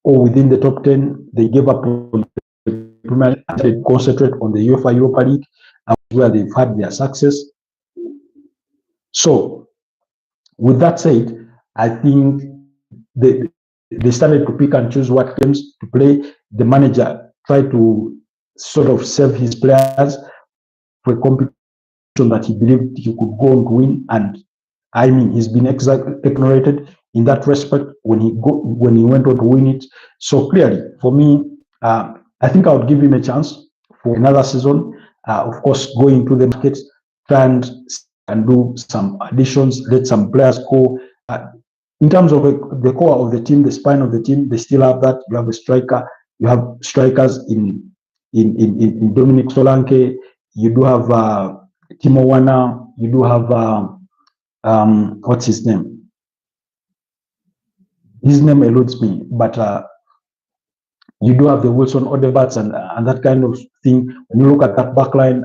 or within the top 10. They gave up on the Premier League and they concentrate on the UEFA Europa League, where they've had their success. So, with that said, I think they started to pick and choose what games to play. The manager tried to sort of save his players for a competition that he believed he could go on to win. And I mean, he's been ignorated in that respect when he went on to win it. So clearly, for me, I think I would give him a chance for another season. Of course, go into the market, try and do some additions, let some players go. In terms of the core of the team, the spine of the team, they still have that. You have a striker, you have strikers in Dominic Solanke, you do have Timo Werner, you do have what's his name? His name eludes me, but you do have the Wilson Odebats and that kind of thing. When you look at that backline,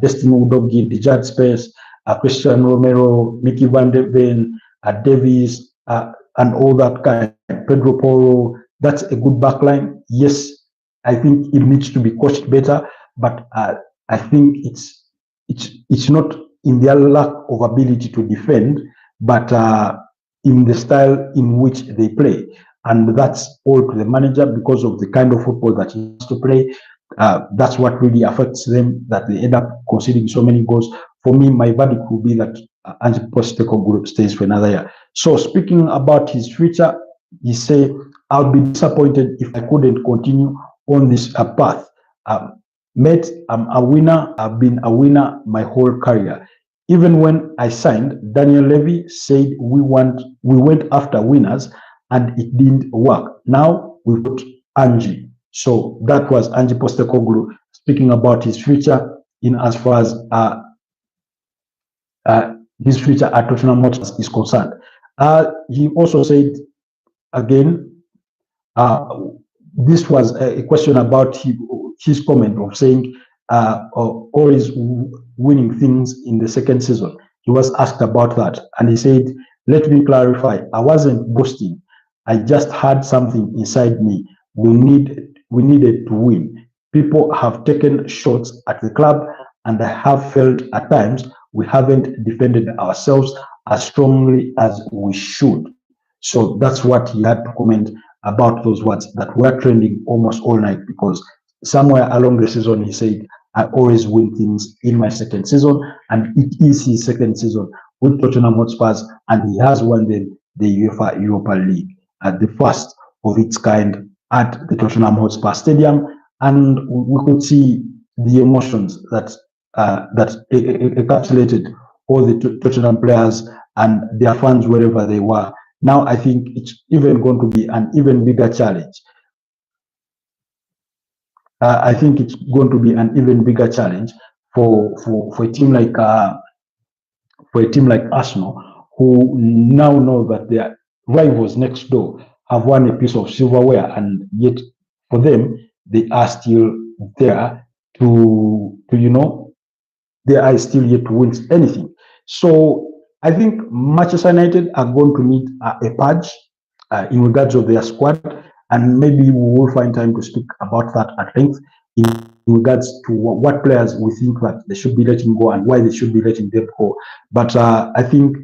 Destiny Udogi, Dijad Space, Christian Romero, Mickey Van de Ven, Davies, and all that kind, Pedro Porro, that's a good backline. Yes, I think it needs to be coached better, but I think it's not in their lack of ability to defend, but in the style in which they play. And that's all to the manager because of the kind of football that he wants to play. That's what really affects them, that they end up conceding so many goals. For me, my verdict would be that Ange Postecoglou stays for another year. So speaking about his future, he said, "I'll be disappointed if I couldn't continue on this path. Mate, I'm a winner. I've been a winner my whole career. Even when I signed, Daniel Levy said we went after winners and it didn't work. Now we've got Ange." So that was Ange Postecoglou speaking about his future in as far as his future at Tottenham Hotspur is concerned. He also said again, this was a question about his comment of saying always winning things in the second season. He was asked about that, and he said, "Let me clarify. I wasn't boasting. I just had something inside me. We needed to win. People have taken shots at the club, and I have felt at times we haven't defended ourselves as strongly as we should." So that's what he had to comment about those words that were trending almost all night, because somewhere along the season he said, "I always win things in my second season," and it is his second season with Tottenham Hotspurs, and he has won the UEFA Europa League, the first of its kind at the Tottenham Hotspur Stadium, and we could see the emotions that encapsulated all the Tottenham players and their fans wherever they were. Now I think it's even going to be an even bigger challenge. I think it's going to be an even bigger challenge for a team like Arsenal, who now know that their rivals next door have won a piece of silverware, and yet for them they are still there to they are still yet to win anything. So I think Manchester United are going to need a purge in regards of their squad, and maybe we will find time to speak about that at length in regards to what players we think that they should be letting go and why they should be letting them go. But I think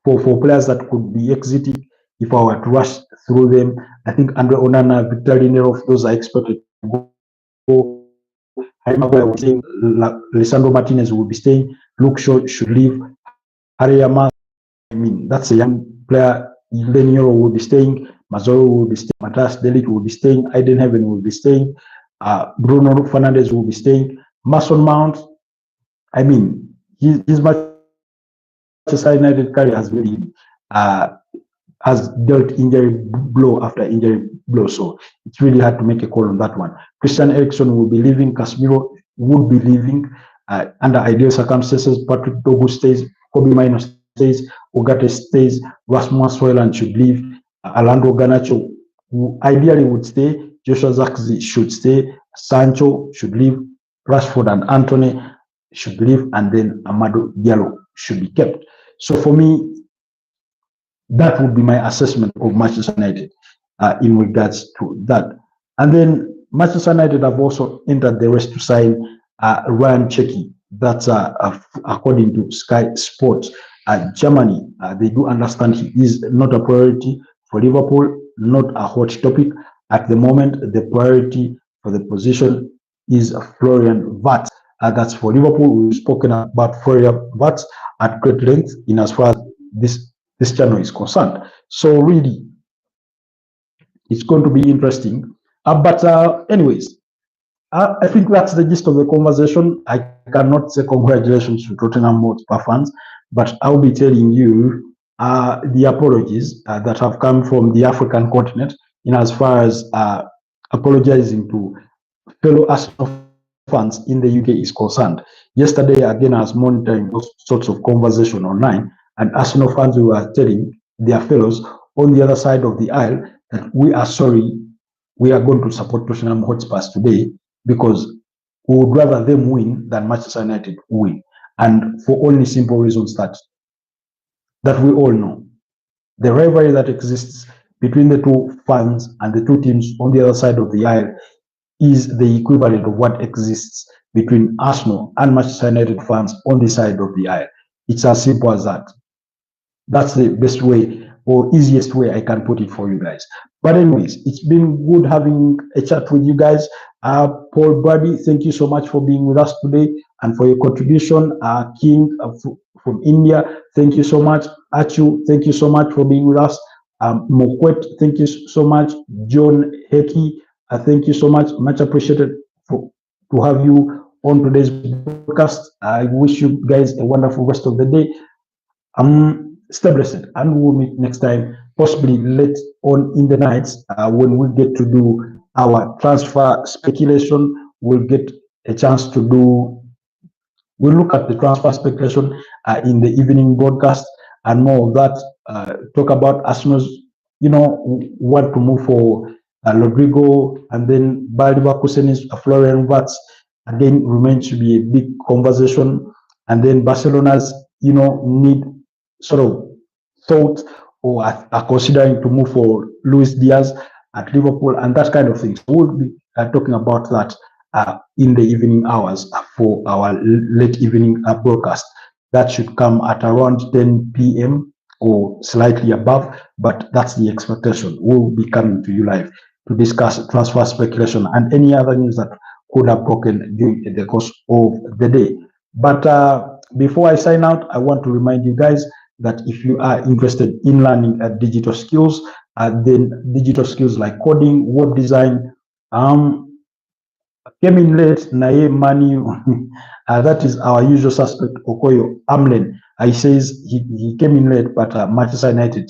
for players that could be exiting, if I were to rush through them, I think Andre Onana, Victor Lindelof, those are expected to go. Harry Maguire will stay. Lisandro Martinez will be staying. Luke Shaw should leave. Harry Yama, I mean, that's a young player. Len Yoro will be staying. Mazzaro will be staying. Matthias De Ligt will be staying. Aiden Heaven will be staying. Bruno Fernandes will be staying. Mason Mount, I mean, his Manchester United career has really has dealt injury blow after injury blow, so it's really hard to make a call on that one. Christian Eriksen will be leaving. Casemiro would be leaving under ideal circumstances. Patrick Dogu stays. Kobe Mino stays. Ogate stays. Rasmus Hojlund should leave. Alejandro Garnacho ideally would stay. Joshua Zirkzee should stay. Sancho should leave. Rashford and Anthony should leave, and then Amado Diallo should be kept. So for me, that would be my assessment of Manchester United in regards to that. And then Manchester United have also entered the race to sign Ryan Cherki. That's according to Sky Sports. Germany, they do understand he is not a priority for Liverpool, not a hot topic at the moment. The priority for the position is Florian Wirtz. That's for Liverpool. We've spoken about Florian Wirtz at great length in as far as this channel is concerned. So really, it's going to be interesting. But anyways, I think that's the gist of the conversation. I cannot say congratulations to Tottenham Hotspur fans, but I'll be telling you the apologies that have come from the African continent in as far as apologizing to fellow Arsenal fans in the UK is concerned. Yesterday, again, I was monitoring those sorts of conversation online, and Arsenal fans were telling their fellows on the other side of the aisle that we are sorry we are going to support Tottenham Hotspurs today because we would rather them win than Manchester United win. And for only simple reasons that we all know. The rivalry that exists between the two fans and the two teams on the other side of the aisle is the equivalent of what exists between Arsenal and Manchester United fans on the side of the aisle. It's as simple as that. That's the best way or easiest way I can put it for you guys. But anyways, it's been good having a chat with you guys. Paul Brady, thank you so much for being with us today and for your contribution. King from India, thank you so much. Achu, thank you so much for being with us. Mokwet, thank you so much. John Heki, thank you so much. Much appreciated to have you on today's podcast. I wish you guys a wonderful rest of the day. Stay blessed, and we'll meet next time, possibly late on in the nights when we get to do our transfer speculation. We'll get a chance to we'll look at the transfer speculation in the evening broadcast and more of that. Talk about Arsenal's, want to move for Rodrigo, and then Bayer Leverkusen's Florian Wirtz again remains to be a big conversation, and then Barcelona's need sort of thought or are considering to move for Luis Diaz at Liverpool and that kind of thing. So we'll be talking about that in the evening hours for our late evening broadcast. That should come at around 10 p.m. or slightly above, but that's the expectation. We'll be coming to you live to discuss transfer speculation and any other news that could have broken during the course of the day. But before I sign out, I want to remind you guys that if you are interested in learning digital skills, then digital skills like coding, web design, came in late, Naye Manu, that is our usual suspect, Okoyo Amlen. He says he came in late, but Manchester United,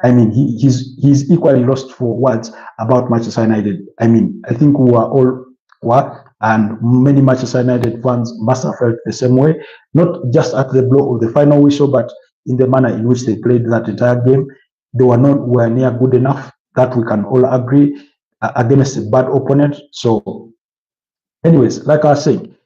he's equally lost for words about Manchester United. I think we are all, and many Manchester United fans must have felt the same way, not just at the blow of the final whistle, but in the manner in which they played that entire game. They were nowhere near good enough, that we can all agree, against a bad opponent. So anyways, like I was saying,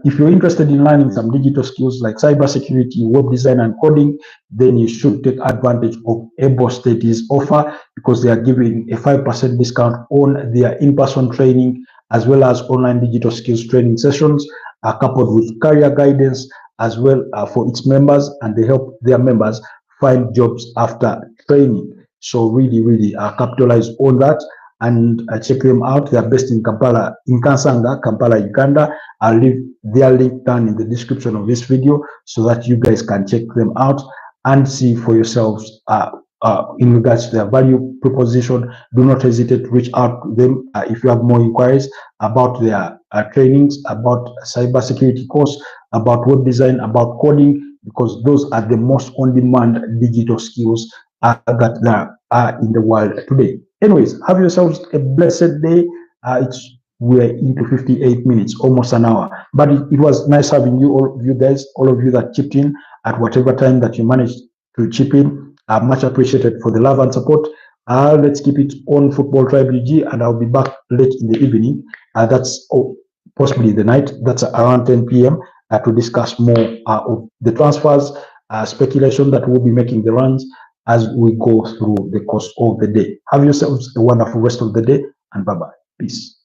if you're interested in learning some digital skills like cybersecurity, web design, and coding, then you should take advantage of Able Studies offer, because they are giving a 5% discount on their in-person training as well as online digital skills training sessions, coupled with career guidance as well for its members, and they help their members find jobs after training. So really capitalize on that and check them out. They are based in Kampala, in Kansanga, Kampala, Uganda. I'll leave their link down in the description of this video so that you guys can check them out and see for yourselves in regards to their value proposition. Do not hesitate to reach out to them if you have more inquiries about their trainings, about cybersecurity course, about web design, about coding, because those are the most on-demand digital skills that there are in the world today. Anyways, have yourselves a blessed day. We're into 58 minutes, almost an hour. But it was nice having you, all of you guys, all of you that chipped in at whatever time that you managed to chip in. Much appreciated for the love and support. Let's keep it on Footballtribeug, and I'll be back late in the evening. That's possibly the night. That's around 10 p.m. To discuss more of the transfers, speculation that we'll be making the runs as we go through the course of the day. Have yourselves a wonderful rest of the day, and bye-bye. Peace.